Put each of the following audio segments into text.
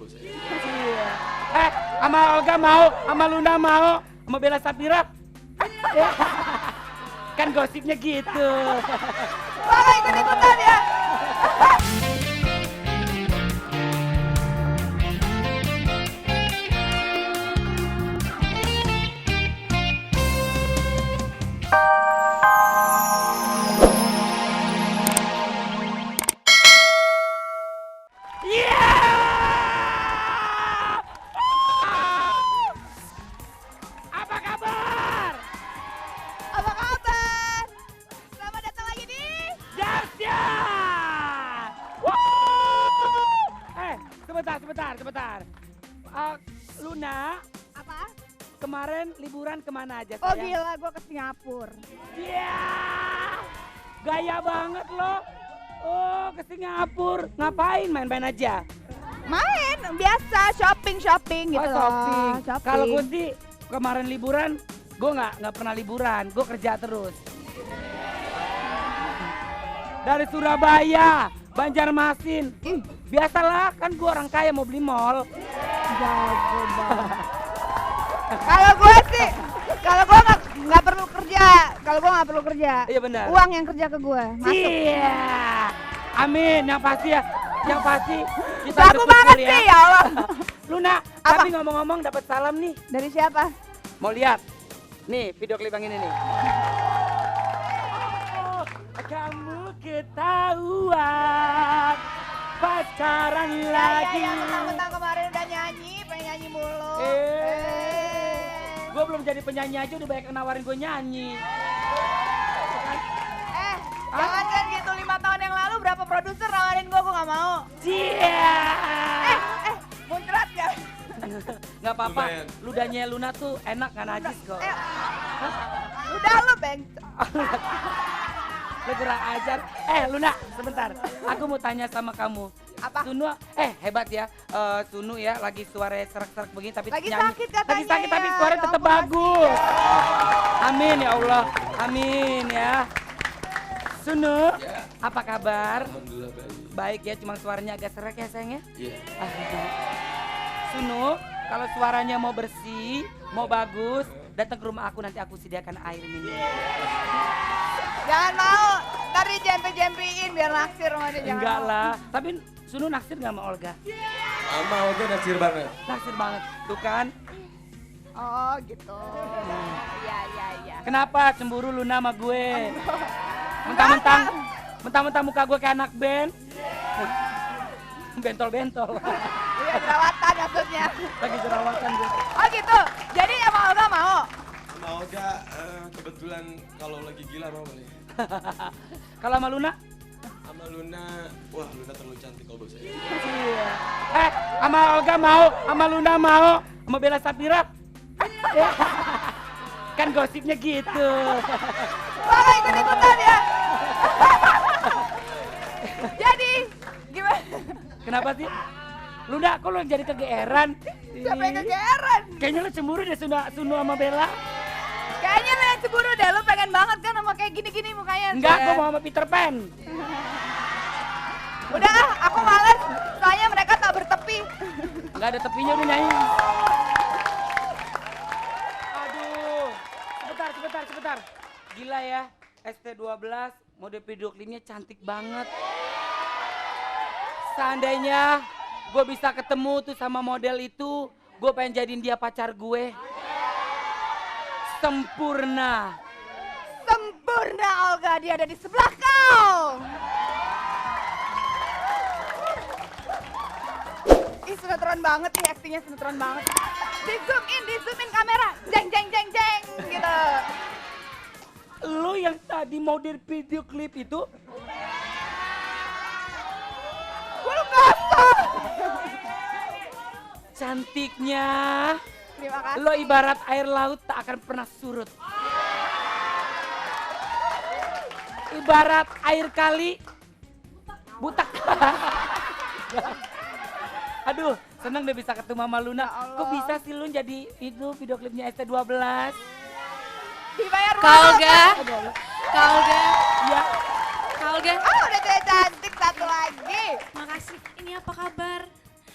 bos saya. Iya. Sama Olga mau, sama Luna mau, sama Bella Sapira. Kan gosipnya gitu. Bang ikut-ikutan ya. Iya! Apa kabar? Apa kabar? Selamat datang lagi di Dahsyat! Sebentar. Luna, apa? kemarin liburan kemana aja Oh sayang? gila, gue ke Singapura. Iya! Gaya banget lo. Oh, ke Singapura. Ngapain? Main-main aja? Main, biasa shopping gitu Oh, loh. shopping. Shopping. Kalau gue sih kemarin liburan, gue nggak pernah liburan. Gue kerja terus. Dari Surabaya, Banjarmasin. Biasalah, kan gue orang kaya mau beli mall. Jago banget. Kalau gue sih, kalau gue nggak perlu kerja. Kalau gue nggak perlu kerja. Iya benar. Uang yang kerja ke gue. Masuk. Iya. Amin, yang pasti ya. Yang pasti kita Laku banget bersyukur sih ya Allah. Luna, Apa? tapi ngomong-ngomong dapat salam nih. Dari siapa? Mau lihat? Nih, video klip yang ini nih. Oh, kamu ketahuan pacaran lagi. Ya, mentang-mentang kemarin udah nyanyi, pengen nyanyi mulu. Gue belum jadi penyanyi aja udah banyak yang nawarin gue nyanyi. Jangan kan gitu, 5 tahun yang lalu berapa produser nawarin gue nggak mau. Cia. Muncrat ya? Nggak apa-apa, Lumayan. ludahnya Luna tuh enak nggak najis kok. Udah lu beng. Lu kurang ajar. Luna, sebentar. Aku mau tanya sama kamu. Apa? Sunu, hebat ya. Sunu ya, lagi suara serak-serak begini tapi Lagi nyanyi. sakit katanya Lagi sakit tapi ya. suaranya Ya tetap ampun, bagus. Amin ya Allah. Amin ya. Sunu, Ya. apa kabar? Alhamdulillah baik. Baik ya, cuma suaranya agak serak ya sayang ya. Iya. Sunu, kalau suaranya mau bersih, mau bagus, datang ke rumah aku nanti aku sediakan air minum. Jangan mau, ntar dijempe-jempiin biar naksir sama dia. Jangan Enggak mau. lah, tapi Sunu naksir nggak sama Olga? Sama Olga naksir banget. Naksir banget, tuh kan? Oh gitu. Iya. Kenapa cemburu Luna sama gue? Mentang-mentang muka gue kayak anak band. Bentol-bentol. Iya jerawatan maksudnya. Lagi jerawatan gue. Oh gitu, jadi sama Olga mau? Sama Olga kebetulan kalau lagi gila mau kali. Kalau sama Luna? Sama Luna, wah Luna terlalu cantik kalau buat saya. Iya. Sama Olga mau, sama Luna mau, sama Bella Sapira. Kan gosipnya gitu. Bang ikut-ikutan ya. Jadi gimana? Kenapa sih? Luna, kok lu jadi kegeeran? Siapa yang kegeeran? Kayaknya lu cemburu deh Sunu sama Bella. Kayaknya lu yang cemburu deh, lu pengen banget kan sama kayak gini-gini mukanya. Enggak, gua mau sama Peter Pan. Udah ah, aku males, soalnya mereka tak bertepi. Enggak ada tepinya udah nyanyi. Aduh, sebentar. Gila ya, ST12 mode video klipnya cantik banget. Seandainya gue bisa ketemu tuh sama model itu, gue pengen jadiin dia pacar gue. Sempurna. Sempurna Olga, dia ada di sebelah kau. Ih sinetron banget nih, aktingnya sinetron banget. Di zoom in kamera, jeng gitu. Lo yang tadi model video klip itu, Gue kasar. cantiknya. Terima kasih. Lo ibarat air laut tak akan pernah surut. Ibarat air kali butak. Aduh, seneng deh bisa ketemu sama Luna. Ya Allah. Kok bisa sih lu jadi itu video klipnya ST12? Dibayar Kak Olga, Aduh, Kak Olga, ya. Kak Olga. Ah udah cewek cantik satu lagi. Makasih. Ini apa kabar?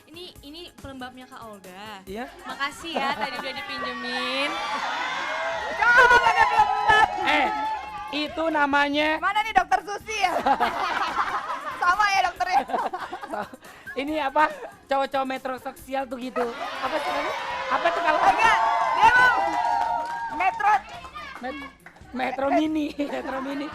Ini ini pelembabnya Kak Olga. Iya? Makasih ya tadi udah dipinjemin. Coba pakai pelembab. Itu namanya Mana nih dokter Susi ya? Sama ya dokternya. ini apa? Cowok-cowok metroseksual tuh gitu. Apa sih namanya? Apa tuh kalau Enggak, dia mau metro. Metro Mini, Metro Mini.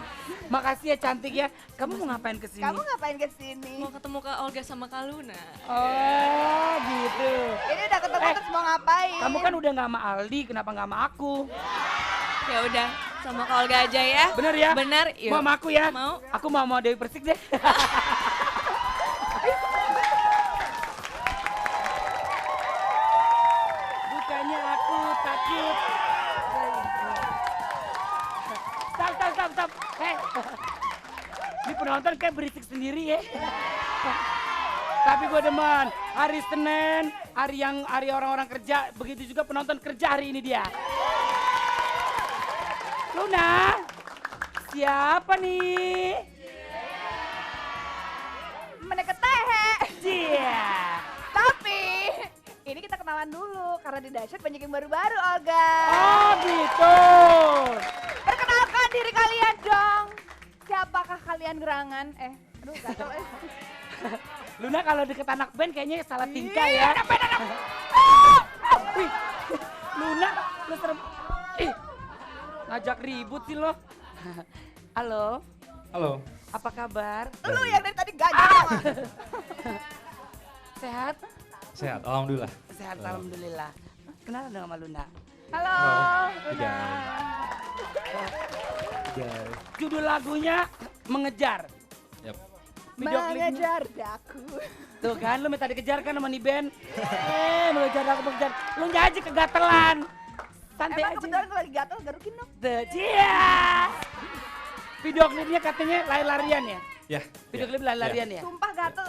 Makasih ya cantik ya. Kamu mau ngapain kesini? Kamu ngapain kesini? Mau ketemu Kak Olga sama Kak Luna. Oh gitu. Ini udah ketemu terus mau ngapain? Kamu kan udah nggak sama Aldi, kenapa nggak sama aku? Ya udah, sama Kak Olga aja ya. Bener ya? Bener, yuk. Mau sama aku ya? Mau. Aku mau Dewi Persik deh. Bukannya aku takut. Stop. Ini penonton kayak berisik sendiri ya. Tapi gue demen, hari Senin, hari orang-orang kerja, begitu juga penonton kerja hari ini dia. Luna, siapa nih? Menek tehe. Dia. Tapi ini kita kenalan dulu karena di Dahsyat banyak yang baru-baru, Olga. Oh gitu. Perkenalkan diri kalian dong. Siapakah kalian gerangan? Aduh gatel Luna kalau deket anak band kayaknya salah tingkah ya. Wih, Luna, lu serem. Ih, ngajak ribut sih lo. Halo, Halo. apa kabar? Lu yang dari tadi gajah. Sehat? Sehat, alhamdulillah. Sehat, alhamdulillah. Kenalan dong sama Luna. Halo. Luna. Judul lagunya Mengejar. Yap. Video klipnya. Mengejar daku. Tuh kan, lu minta dikejar kan sama nih band. Mengejar. Lu nyaji kegatelan. Santai Emang aja. kebetulan gue lagi gatel garukin dong. Cia. Video klipnya katanya lari-larian ya? Ya. Video klip lari-larian ya? Sumpah gatel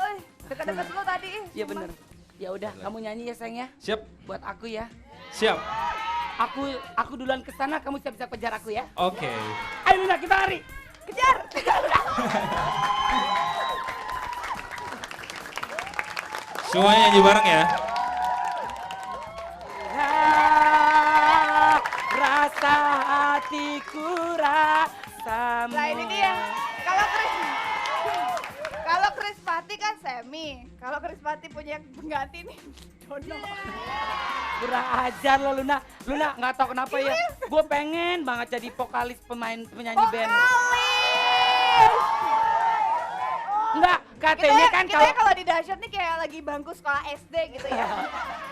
Dekat-dekat lu tadi Iya bener. Ya udah, kamu nyanyi ya sayang ya. Siap. Buat aku ya. Siap. Aku duluan ke sana, kamu siap-siap kejar aku ya. Oke. Ayo Luna, kita lari. kejar. Semuanya nyanyi bareng ya. Rasa hatiku rasamu. Nah ini dia. Kalau Chris Pati kan semi. Kalau Chris Pati punya pengganti nih. Dono. Kurang ajar lo Luna. Luna nggak tahu kenapa ya. Gue pengen banget jadi vokalis penyanyi band. Enggak, katanya kan kita kalau di Dahsyat nih kayak lagi bangku sekolah SD gitu ya.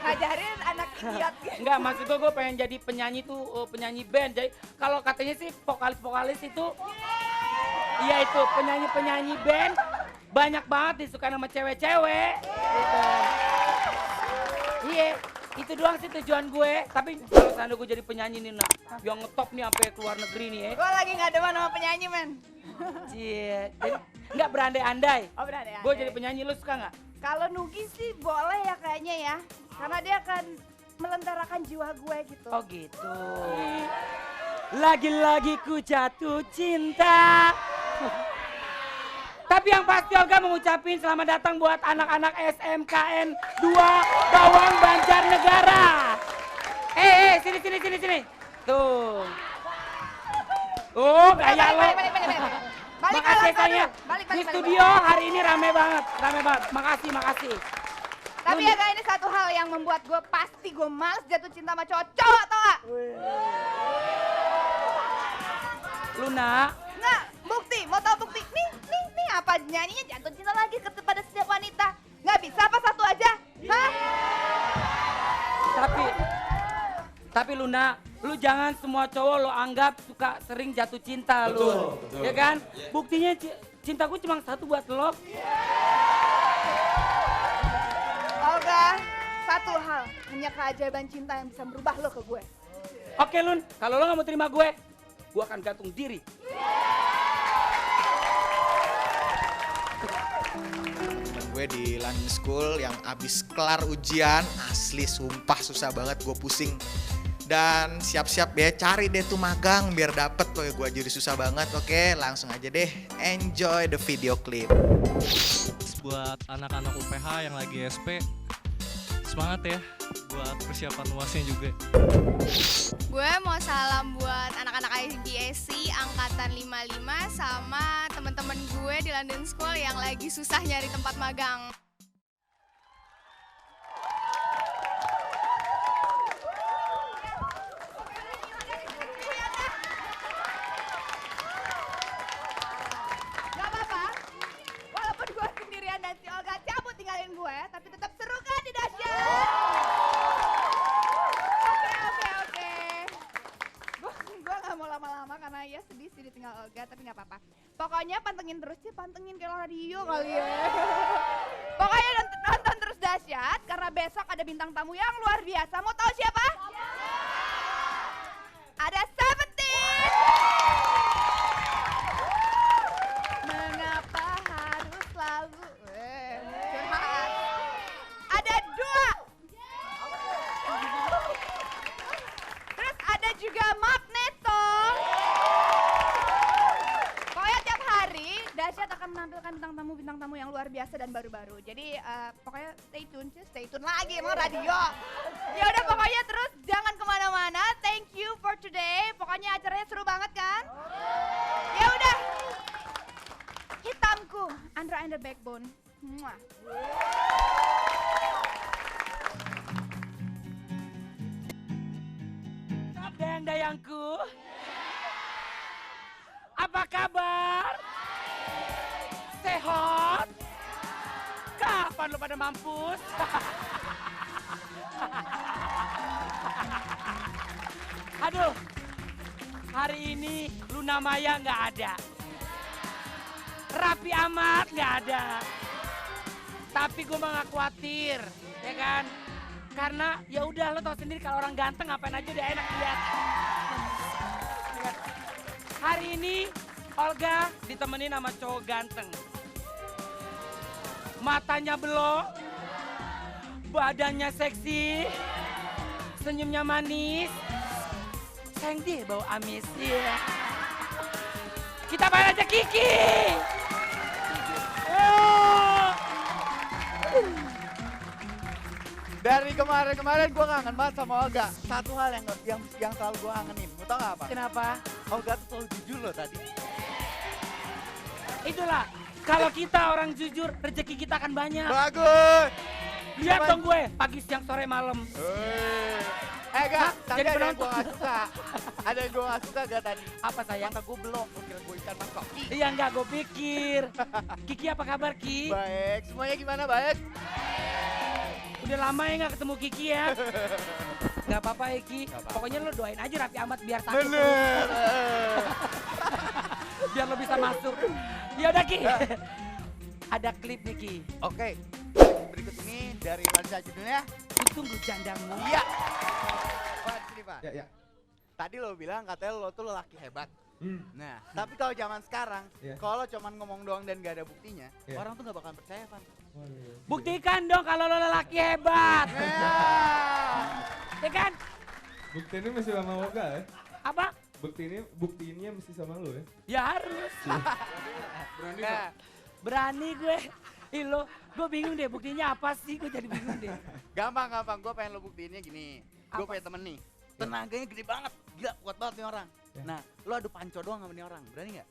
Ngajarin anak idiot gitu. Enggak, maksud gue pengen jadi penyanyi tuh, penyanyi band. Jadi kalau katanya sih vokalis itu, iya itu penyanyi band banyak banget disukai sama cewek-cewek. Gitu. Iya, itu doang sih tujuan gue. Tapi kalau seandainya gue jadi penyanyi nih, nah, yang ngetop nih sampai ke luar negeri nih ya. Gue lagi nggak demen sama penyanyi men. Cie, jadi nggak berandai-andai. Oh berani ya. Gue jadi penyanyi, lu suka nggak? Kalau Nugi sih boleh ya kayaknya ya. Karena dia akan melentarakan jiwa gue gitu. Oh gitu. Lagi-lagi ku jatuh cinta. Tapi yang pasti Olga mengucapin selamat datang buat anak-anak SMKN 2 Bawang Banjarnegara. Sini. Tuh. Oh, gaya lo. Balik Makasih saya. Balik. Di studio hari ini rame banget. Makasih. Tapi ya guys, ini satu hal yang membuat gue pasti gue males jatuh cinta sama cowok, tau gak? Luna, Nggak, bukti, mau tau bukti? Nih, apa nyanyinya jatuh cinta lagi kepada setiap wanita. Nggak bisa apa satu aja? Hah? tapi Luna, lu jangan semua cowok lo anggap suka sering jatuh cinta lu. Betul. Ya kan? Buktinya cintaku cuma satu buat lo. Olga, satu hal, hanya keajaiban cinta yang bisa merubah lo ke gue. Oke Lun, kalau lo gak mau terima gue akan gantung diri. Gue di London School yang abis kelar ujian, asli sumpah susah banget, gue pusing. Dan siap-siap ya, cari deh tuh magang biar dapet, pokoknya gue jadi susah banget. Oke, langsung aja deh, enjoy the video clip. Buat anak-anak UPH yang lagi SP, banget ya buat persiapan UASnya juga. Gue mau salam buat anak-anak IBSC angkatan 55 sama teman-teman gue di London School yang lagi susah nyari tempat magang. Gak apa-apa, walaupun gue sendirian dan si Olga cabut tinggalin gue, tapi tetap seru kan di Dahsyat? Oke. Gue gak mau lama-lama karena ya sedih sih ditinggal Olga, tapi gak apa-apa. Pokoknya pantengin terus sih, pantengin kayak radio kali ya. Pokoknya nonton terus Dahsyat, karena besok ada bintang tamu yang luar biasa. Mau tahu siapa? Ada Seventeen. Mengapa harus selalu curhat? Ada dua. Terus ada juga Magneto. Pokoknya tiap hari Dahsyat akan menampilkan bintang tamu yang luar biasa dan baru-baru. Jadi pokoknya stay tune lagi emang radio. Ya udah pokoknya terus jangan kemana-mana. Thank you for today. Pokoknya acaranya seru banget kan? Ya udah. Hitamku, Andra and the Backbone. Muah. Dayang-dayangku, apa kabar? Sehat? Kapan lu pada mampus? Aduh, hari ini Luna Maya nggak ada. Raffi Ahmad nggak ada. Tapi gue mah nggak khawatir, ya kan? Karena ya udah lo tau sendiri kalau orang ganteng ngapain aja udah enak lihat. Ya kan? Hari ini Olga ditemenin sama cowok ganteng. Matanya belok, badannya seksi, senyumnya manis. Sayang dia bau amis. Iya. Kita main aja Kiki. Dari kemarin gue kangen banget sama Olga. Satu hal yang selalu gue kangenin. Mau tau gak apa? Kenapa? Olga tuh selalu jujur loh tadi. Itulah, kalau kita orang jujur, rezeki kita akan banyak. Bagus. Lihat dong gue, pagi, siang, sore, malam. Gak, tapi jadi ada yang penonton. gue gak suka. Ada yang gue gak suka gak tadi? Apa sayang? Mata gue belok, gue kira gue ikan mas koki. Iya enggak, gue pikir. Kiki apa kabar Ki? Baik, semuanya gimana baik? Udah lama ya nggak ketemu Kiki ya? Gak apa-apa ya Ki, pokoknya lo doain aja Raffi Ahmad biar takut. Bener. Biar lo bisa masuk. Ya udah Ki, ada klip nih Ki. Oke, berikut ini dari Lansa judulnya. Tunggu jandamu. Iya. Pak, di sini Pak. Ya. Tadi lo bilang katanya lo tuh lelaki hebat. Nah, tapi kalau zaman sekarang, kalau cuman ngomong doang dan gak ada buktinya, orang tuh gak bakalan percaya, Pan. Buktikan dong kalau lo lelaki hebat. Ya kan? Buktinya mesti sama Olga ya? Apa? Buktiinnya mesti sama lu ya? Ya harus. Berani Nah, berani gue. Ih lo, gue bingung deh buktinya apa sih? Gue jadi bingung deh. Gampang. Gue pengen lo buktiinnya gini. Gue punya temen nih. Tenaganya gede banget. Gila, kuat banget nih orang. Nah, lo adu panco doang sama nih orang. Berani gak?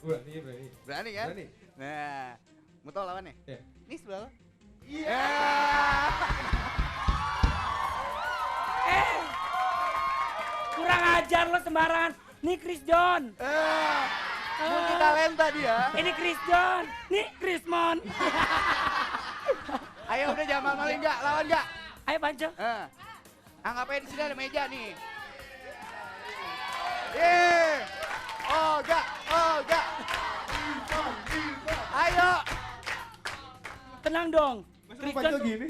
Berani. Berani kan? Berani. Nah, mau tau lawannya? Iya. Nih sebelah lo. Iya. Kurang ajar lo sembarangan. Nih Chris John. Multi talenta dia. Ini Chris John. Nih Chris Mon. Ayo udah jangan maling gak? Lawan gak? Ayo Panco. Anggap aja di sini ada meja nih. Yeay. Oh gak. Ayo. Tenang dong. Masa Chris Panco John. gini?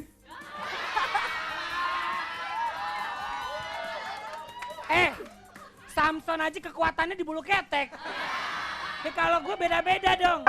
Samson aja kekuatannya di bulu ketek. Ya kalau gue beda-beda dong.